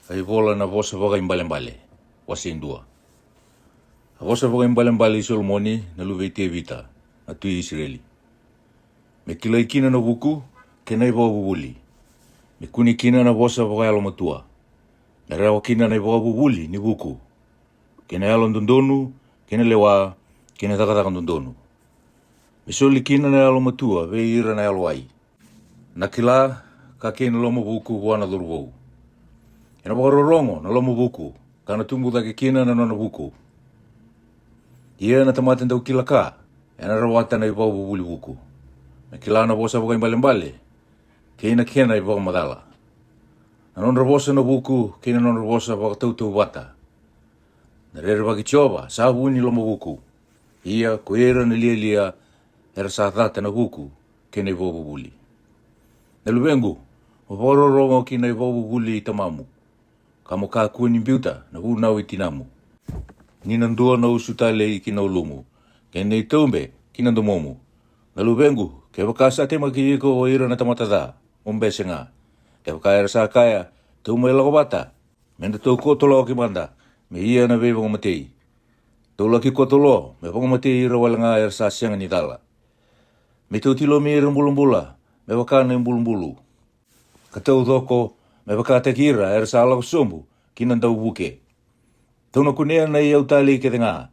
Ai vola na vosa vaga imbale-mbale, wasindua. A vosa vaga imbale-mbale i Solomoni na luveite vita, na tui Israeli. Me kilai kina na vuku, kena i vavuvuli. Me kuni kina na vosa vaga alo matua. Na rewa kina na i vavuvuli ni vuku. Kena alo ndondonu, kena lewa, kena takataka ndondonu. Me soli kina na alo matua, ve ira na alo ai. Na kila, ka kena lomo vuku wana dhuruvou. Ena wakarorongo na lomo vuku, kana tumbu dake kina na nona vuku. Ia na tamaten tau kila ka, ena rawata na i vavuvuli vuku. Na kila na vosa vaka imbale-mbale, kena i vaka madala. Na nona vosa na vuku, kena nona vosa vaka tautau vata. Na rere vaki Jehova, sa huni lomo vuku. Ia koera na lia era sa thata na vuku, kena i vavuvuli. Na luvengu, wakarorongo kina i vavuvuli i tamamu. Kamo ka kuni biuta na hunau i tinamu. Ninandua na usutale i kina ulumu. Kena i taumbe kina domomu. Na luvengu, ke wakasa te maki iko o ira na tamatadha, umbese nga. Ke wakaya rasa kaya, tauma i lakobata. Menda tau kotolo ki manda, me ia na vei vangamatei. Tau laki kotolo, me vangamatei ira walanga i rasa sianga ni dala. Me tau tilo me ira mbulumbula, me wakana i mbulumbulu. Katau dhoko, me wakata kira era sa ala sombu kina ndau buke. Tau na kunea na iau tali ke ngā.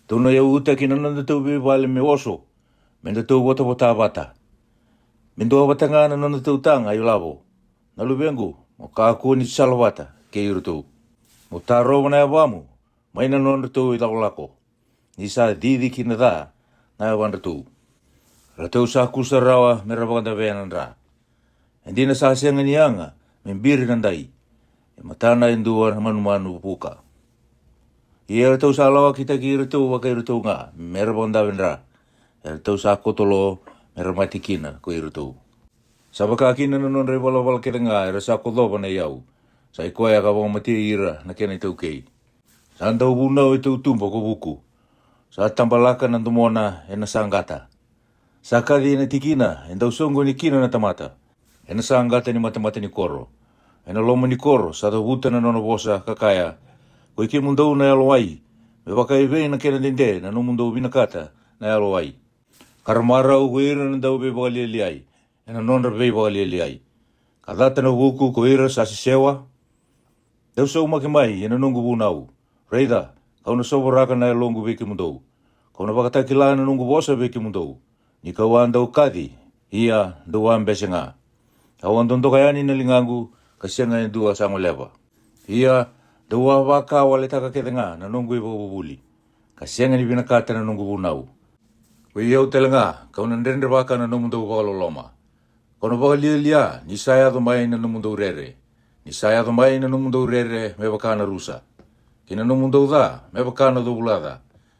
Tau na iau uta kina nanda tau vale me oso. Menda tau wata vata. Mendo wata ngā na nanda tau tanga i lavo. Na luvengu, mo ka kuni salavata ke iru tau. Mo taro wana ya wamu, maina nanda tau i lako. Nisa didi kina dha, na ya wanda tau. Ratau sa kusa rawa me ravanda veanan ra. Endina sa sianga ni anga, membiri nandai. E matana indua manu puka. Ia tau sa lawa kita ki ira waka ira tau ngā, mera bonda vendra. Ia tau sa kotolo, mera matikina ko ira tau. Sa baka kina na non revala kira ngā, ira sa kodova na iau. Sa ikoa ka wang mati ira na kena i tau kei. Sa andau bunau i tau tumpa ko buku. Sa tambalaka na tumona e na sangata. Sa kadi na tikina, endau songo ni kina na tamata. E na sangata ni matamata ni koro. E na loma ni koro, sa tau huta na nona vosa kakaya. Ko ike mundau na alo ai. Me waka i vei na kena dende na no mundau vinakata na alo ai. Karamara u ira na dau vei wakaliali ai. E na nona vei wakaliali ai. Ka dhata na vuku ko ira sa sisewa. Dau sa umake mai e na nungu vunau. Reida, kau na sovaraka na longu vei ki mundau. Kau na wakatakila na nungu vosa vei ki mundau. Ni kau andau kadi, ia dau ambese ngā. Kau andon tokayani na lingangu, kasianga ni dua sango lewa. Ia, dua waka wale taka kete ngā na nungu i vavuvuli. Kasianga ni vinakata na nungu vunau. Wei iau tele ngā, kau na ndende waka na numundau wakaloloma. Kau na wakalialia, ni saya mai na numundau rere. Ni saya mai na numundau rere me waka na rusa. Kina numundau dha, me waka na dovulada.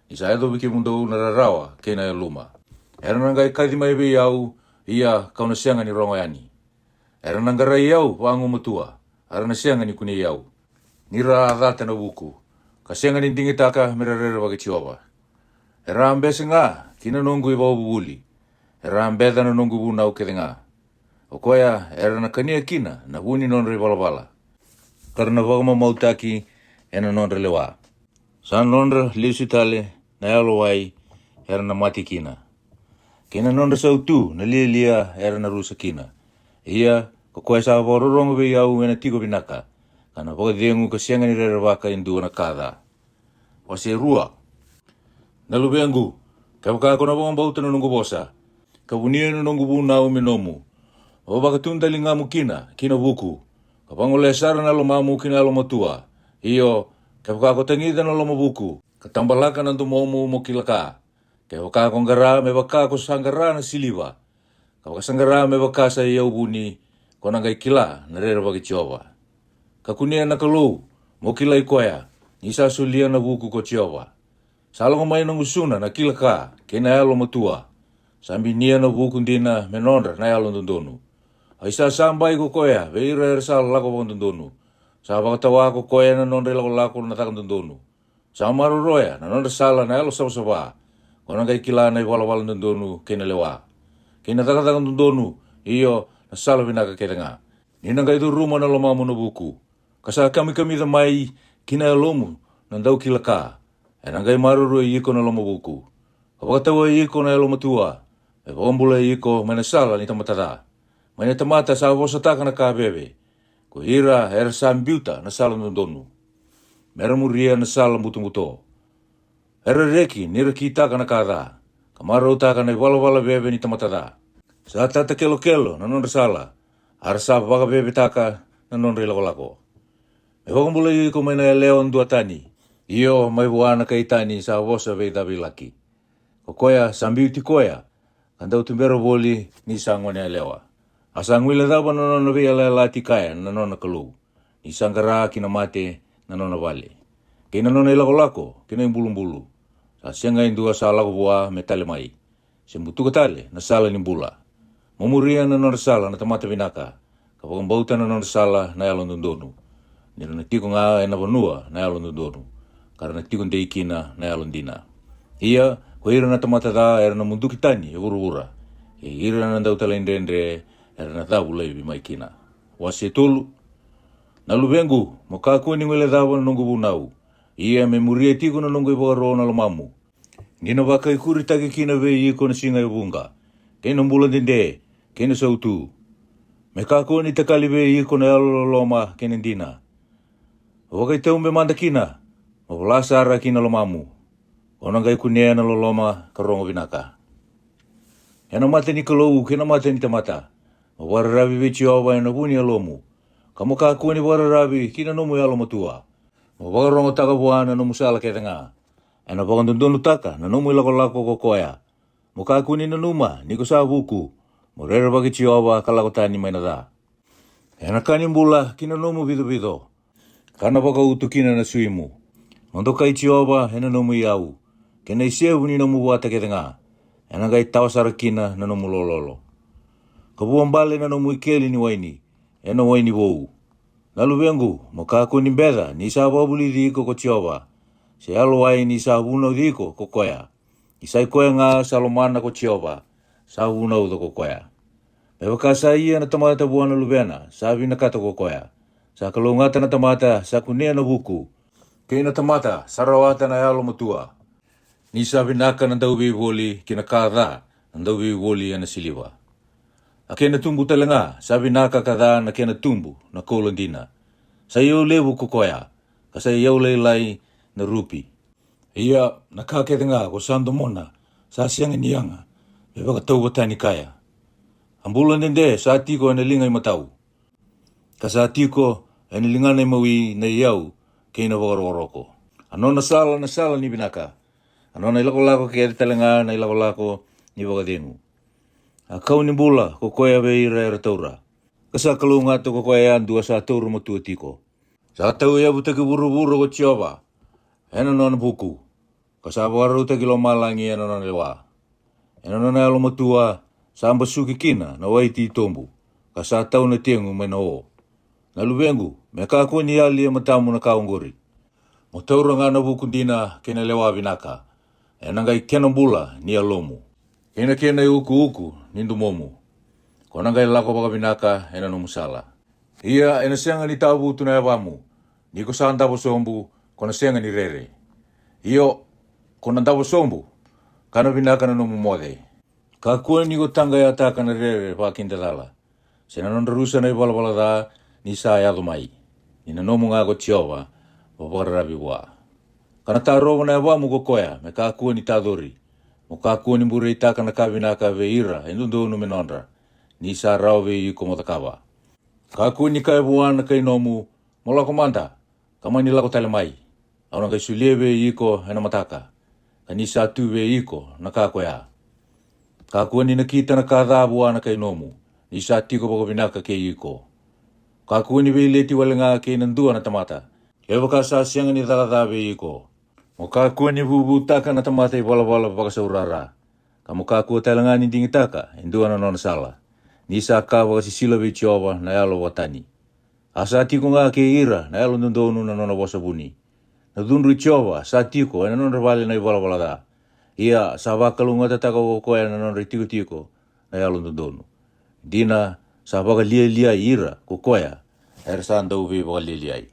Ni saya wiki mundau na rarawa, kena e luma. Era nangai kathi mai wei au, ia kau na sianga ni rongoyani. Era nangara iau wangu matua, ara na sianga ni kuni iau. Nira adhata na wuku, ka sianga ni dingitaka mera rere waki Jehova. Era ambese ngā, kina nungu i vavuvuli. Era ambedha na nungu vunau kete ngā. O koia, era na kania kina, na huni nonre valavala. Karana wagama mautaki, ena nonre lewa. Sa nonre liusitale, na yalowai, era na mati kina. Kina nonre sautu, na lia era na rusa kina. Ia, ko koe sa warorongo wei au ena tiko vinaka. Kana wakadhiengu ka sianga ni rere waka indua na kada. Wase rua. Na luvengu, ka wakako na wangambauta na nungu bosa. Ka wunia na nungu vunau minomu. O wakatundali ngamu kina vuku. Ka pangole sara na lomamu kina lomatua. Iyo, ka wakako tangida na loma vuku. Ka tambalaka na tumomu mo kilaka. Ka wakako ngara me wakako sangara na siliva. Ka wakasangara me wakasa iau buni. Kona ngai kila na rere waki Jehova. Ka kunia na kalou, mo kila i koea. Nisa sulia na vuku ko Jehova. Salongo mai na ngusuna na kila ka, kena alo matua. Sambi nia na vuku ndina menondra na alo ndondonu. Aisa sambai ko koea, veira ersal lako ndondonu. Sa wakatawa ko koea na nondre lako na taka ndondonu. Sa maru roya na nondre sala na alo sabasaba. Kona ngai kila na i wala ndondonu kena lewa. Kena taka ndondonu, iyo na sala vinaka kete ngā. Nina ngai tu ruma na lomamu na vuku. Kasa kami da mai kina lomu nandau kilaka. E nangai maruru i iko na lomo buku. Kapakatawa i iko na lomo tua. E wambula i iko mana sala ni tamatara. Mana tamata sa wosataka na ka bebe. Ko ira era sambiuta na sala nondonu. Mera muria na sala mutu. Era reki nira kitaka na kada. Kamaro taka na wala bebe ni tamatara. Sa tata kelo na non sala. Arsa baka bebe taka na non lako. E wambula i iko mana leon dua tani. Iyo mai buana kay tani sa wosa ve davi laki. Kokoya sambiuti koya. Kandau tumbero boli ni sangwane lewa. Asangwila daba na nona vea lati kaya na nona kalu. Ni sangara kina mate na nona vale. Kina nona ilako kina imbulu. Sa sianga indua sa lako bua metale mai. Sembutu katale na sala ni bula. Mamuria na nona sala na tamata vinaka. Kapag bauta na nona sala na yalon dundonu. Nila na tiko nga na vanua na yalon dundonu. Karena tiko ndeikina na yalon dina. Ia, ko ira na tamata da era na mundu kitani e ura. Ira na ndau talendendre era na tabu leibi mai kina. Wase tolu. Na lubengu, mokaku ni ngwele dawa na nungu bunau. Ia me muria tiko na nungu ibaro na lomamu. Nina waka ikuri take kina ve iko na singa ibunga. Kena mbula dende, kena sautu. Me kaku ni takali ve iko na loma kena dina. Waka itau me manda kina. Mawalasa ara kina lomamu. Onangai kunea na loloma karongo vinaka. Hena mate ni kalou, kena mate ni tamata. Wararabi vichi awa na buni alomu. Kamu kaku ni wararabi kina nomu ya alomu tua. Wakarongo taka buana nomu sala ketanga. Ena pakandundunu taka na nomu ilako kokoya. Mukaku ni nanuma ni kusa buku. Morera bagi chiawa kalakotani mainada. Hena kani mbula kina nomu vido. Kana baka utu kina na suimu. Mondoka i chiawa hena nomu iau. Kena iseu ni nomu wata ketanga. Ena gai tawasara kina na nomu lololo. Kabuang bale na nomu ikeli ni waini. Ena waini wou. Nalu bengu, makaku ni beda ni sa wabuli diko ko chiawa. Se alo wai ni sa wuno diko ko koya. Isai koya nga salomana ko chiawa. Sa wuno do ko koya. Bebaka sa iya na tamata buana lubena. Sa vina kata ko koya. Sa kalungata na tamata sa kunia na buku. Kaya na tamata sarawata na yalo mutua. Ni sa vinaka na dawi woli kinakada na dawi woli ana siliwa. Akena tumbu talanga sa vinaka kada na kena tumbu na kolondina. Sa iyo lewu kukoya. Kasa iyo leilai na rupi. Iya nakaketanga ko sandomona sa siyang niyanga. Beba katau batani kaya. Ambulan dende sa tiko ane lingay matau. Kasa tiko ane linganay mawi na iyaw kaya na wakaroroko. Ano na sala ni binaka. Ano na ilako kaya talanga na ilako ni wakadenu. Akau ni bula ko koya beira era taura. Kasa kalunga to ko koya dua sa taura motu tiko. Sa tau ya buta ke buru ko chiova. Ena non buku. Kasa waru ta kilo malangi ena non lewa. Ena non alo motua samba suki kina na waiti tombu. Kasa tau na tiengu meno. Na lubengu me ka ko ni ali matamu na kaungori. Mo taura nga na buku dina kena lewa binaka. Ena ngai kenambula ni alomu. Kena uku nindu momu. Kona ngai lako baka binaka ena no musala. Ia ena sianga ni tabu tunaya wamu. Niko saan tabo sombu kona sianga ni rere. Iyo kona tabo sombu kana binaka na no mumode. Kakua niko tanga ya taka na rere pakinda dala. Sena non rusa na ibala da ni sa ya mai. Nina no munga ko chiova babarabi wa. Kana taro na wamu ko koya me kakua ni tadori. Mukaku ni mbure itaka na kabinaka veira endundo no menondra. Ni sa rawe i komotakawa. Kaku ni kai buana kai nomu mola komanda. Kama ni lako tale mai. Auna kai sulebe iko hena mataka. Kani sa tuwe iko na kako ya. Kaku ni nakita na kada buana kai nomu. Ni sa tiko bako binaka ke iko. Kaku ni beileti walenga ke nandua na tamata. Eba ka sa sianga ni takadabe iko. Mukaku ni bubutaka na tamata bola baka saurara. Kamukaku talanga ni dingitaka indua na nona sala. Nisa ka baka sisila bichova na yalo watani. Asa tiko nga ke ira na yalo ndondonu na nona wasabuni. Na dunru chova sa tiko na nona vale na bola da. Ia sa baka lunga tataka ko na nona tiko na yalo ndondonu. Dina sa baka lia ira ko koya Ersan dau ve walili ai.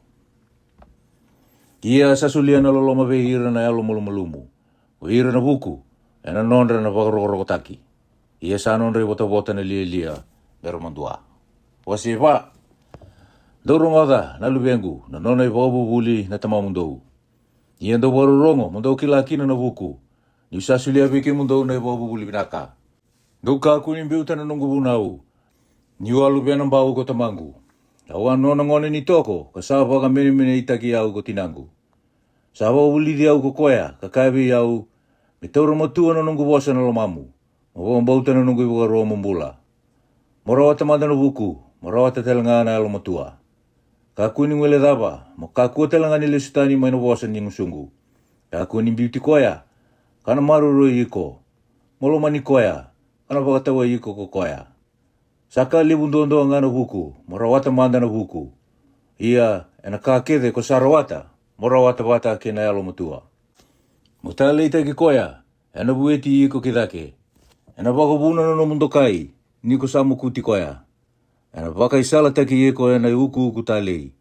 Ia sasulia na loloma ve hira na alo malumalumu. Hira na buku, ena nondra na wakarokotaki. Ia sa nondra bota na lia beromandua. Wasi va. Doro ngoda na lubengu na nona buli na tamamundou. Ia ndo warurongo mundou kilakina na buku. Ni sasulia veke mundou na buli binaka. Duka kuning biuta na nungu bunau. Ni walu bena bau ko tamangu. Awa nona ngone ni toko, kasaba ka mene itaki au ko tinangu. Saba uli di au ko koya, kakabi au, mitauro matua na nungu bosa na lomamu. Mabong bauta na nungu ibuka roa mambula. Morawata manda na buku, morawata telanga na alo matua. Kakuni ngwele daba, makaku telanga ni lesutani may na bosa ni ngusungu. Kakuni beauty koya, kana maruro iko. Moloma ni koya, kana bakatawa iko ko koya. Saka libundondo nga na buku, morawata manda na buku. Ia, ena kakede ko sarawata, morawata bata ke na alo matua. Mutala ita ki koya, ena bueti iko kidake. Ena baka buna no mundokai, niko samu kuti koya. Ena baka isala taki iko ena uku talei.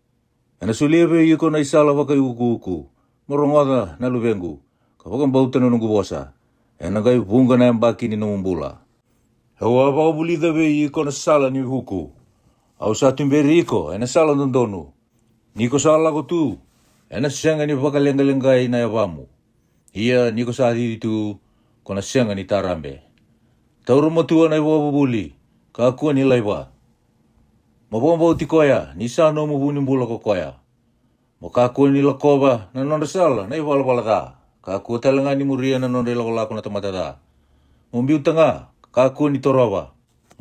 Ena sulebe iko na isala baka uku. Morongoda na lubengu, kapag bauta na nungu bosa. Ena kai bunga na mbaki ni numumbula. Hawa baka bulida be iko na sala ni huku. Au sa tumberi iko, ena sala nondonu. Niko sala ko tu, ena sianga ni baka lenga-lengai na yabamu. Ia niko sa didi tu, kona sianga ni tarambe. Tauro matua na iwa buli, kakua ni laiwa. Mabomba uti koya, ni sano mabuni mbula ko koya. Mo kakua ni lakoba na nonda sala na iwa balada. Kakua talanga ni muria na nonda ilako na tamatada. Mumbiu tanga, kakua ni toroba.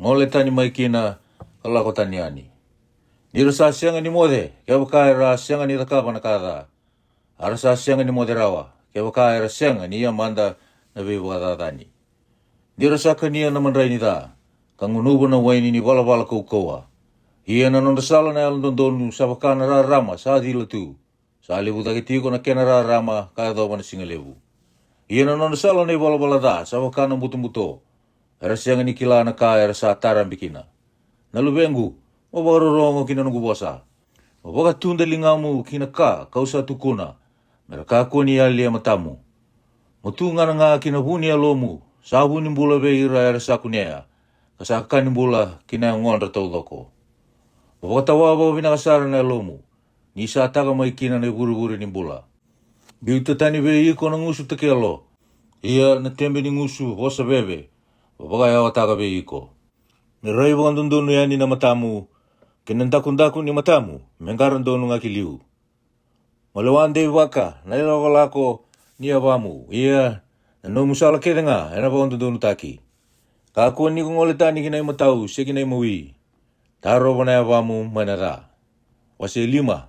Ngole tani maikina kalako taniani. Niro sa sianga ni mode, kaya bakaira sianga ni takaba na kada. Ara sa sianga ni mode rawa, kaya bakaira sianga ni amanda na biwa tani. Niro sa kania na mandrai ni da, kangunubo na waini ni bala koukoa. Ia na nonda sala na alondondonu sa bakana rarama sa dila tu. Sa lebu takitiko na kena rarama kaya doba na singa lebu. Ia na nonda sala na bala da sa bakana muto. Era sianga ni kila na kaya era sa taran bikina. Nalubengu, mabarorongo kina nungu bosa. Mabaka tunda lingamu kina kausa tukuna. Mereka ni alia matamu. Mutunga na nga kina huni alomu. Sabu ni mbula be ira era sakunea. Kasaka ni mbula kina ngondra tau loko. Mabaka tawa binakasara na alomu. Nisa taka maikina na buru ni mbula. Biuta tani be iko na ngusu tekialo. Ia na tembe ni ngusu bosa bebe. Mabaka yawa taka be iko. Ni rai wakandundunu yani na matamu, kinandakundaku ni matamu, mengarandonu nga kiliu. Malawande waka, na ilakalako ni abamu, ia, na musala kede nga, ena wakandundunu taki. Kakua ni kungoletani kinay matau, siya kinay mawi. Taro pa na abamu, manara. Wasi 5.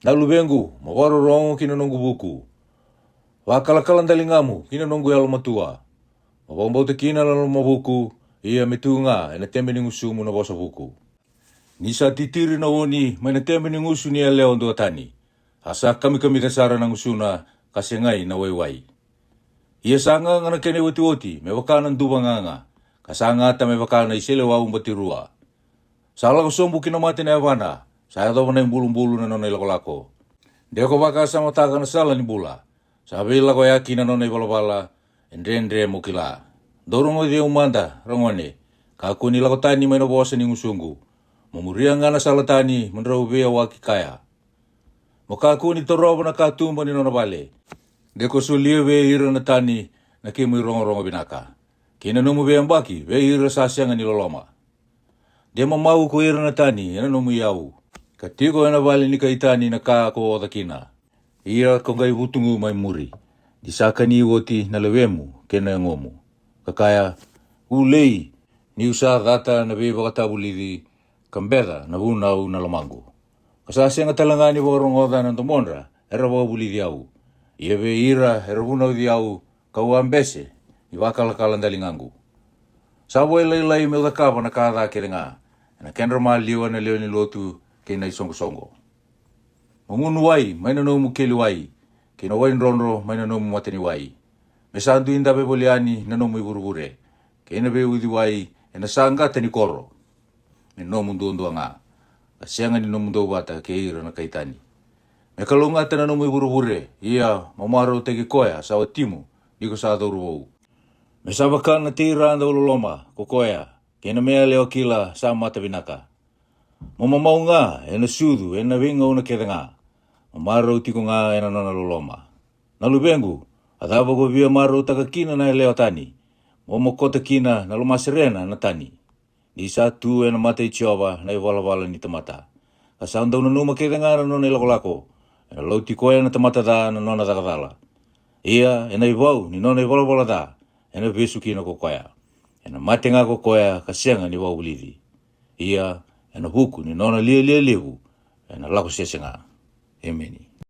Nalubengu, mawarorongo kinanungu buku. Wakalakalan dalingamu, kinanungu yalo matua. Mabambau te kina lalo mabuku, ia mitunga ena tembe ni ngusu muna bosa buku. Nisa titiri na oni maina tembe ni ngusu ni leo ndo tani. Asa kami kasara na ngusu na kasengai na waiwai. Ia sanga ngana kene woti me wakana nduba nganga. Kasanga ata me wakana isele wa umbatirua. Sala ko sombu kinamate na yawana. Saya do na bulu na nona ilako. Deko baka sama taka na sala ni bula. Sabi lako yaki na nona ibalabala endre mukila. Dorong dia umanda rongone. Kaku ni lakotani maino bosa ni ngusungu. Mamuria ngana salatani menrau bea waki kaya. Mokaku ni toroba na katumba ni nona bale. Deko sulia be ira na tani na kemu rongo binaka. Kina nomu be ambaki be ira sasianga ni loloma. Dia mamau ko ira na tani ena nomu yau. Katiko ena bale ni kaitani na ka ko otakina. Ira kongai butungu mai muri. Disaka ni woti na lewemu kena ngomu. Kakaya ulei ni usa data na be bakatabulidi kambera na bunau na lamangu. Kasasi nga talangani borongoda na tomonra era bulidi au. Ia be ira era bunau di au kawambese iwakalakalan dalingangu. Sabo ilai me dakaba na kada kirenga. Na kenra maliwa na leo ni lotu kina isongo. Mungunu wai maina no mukeli wai. Kina wai nronro maina no mateni wai. Mesandu inda be boliani na nomu iburubure. Kena be udiwai ena sanga tani koro. Ni nomu ndondo nga. Kasianga ni nomundo wata ke ira na kaitani. Me kalunga tena nomu iwuruhure, ia mamaro te ki koea sawa timu, iko sa doru wau. Me sabakana tira anda uloloma, ko koea, kena mea leo kila sa mata vinaka. Mamamau ngā, ena sudu, ena winga una keda ngā. Mamaro tiko ngā ena nona loloma. Nalu bengu, adhava ko via maro taka kina na leo tani. Momo kota kina na loma serena na tani. Ni sa tu ena mata i chiova na i wala ni tamata. Kasanda una numa keda ngā na nona ilakolako. Ena lauti koe na tamata da na nona dakadala. Ia ena i wau ni nona i wala da. Ena vesu kina ko koea. Ena mate ngā ko koea kasianga ni wau livi. Ia ena huku ni nona lia lehu. Ena lako sese ngā. Amen.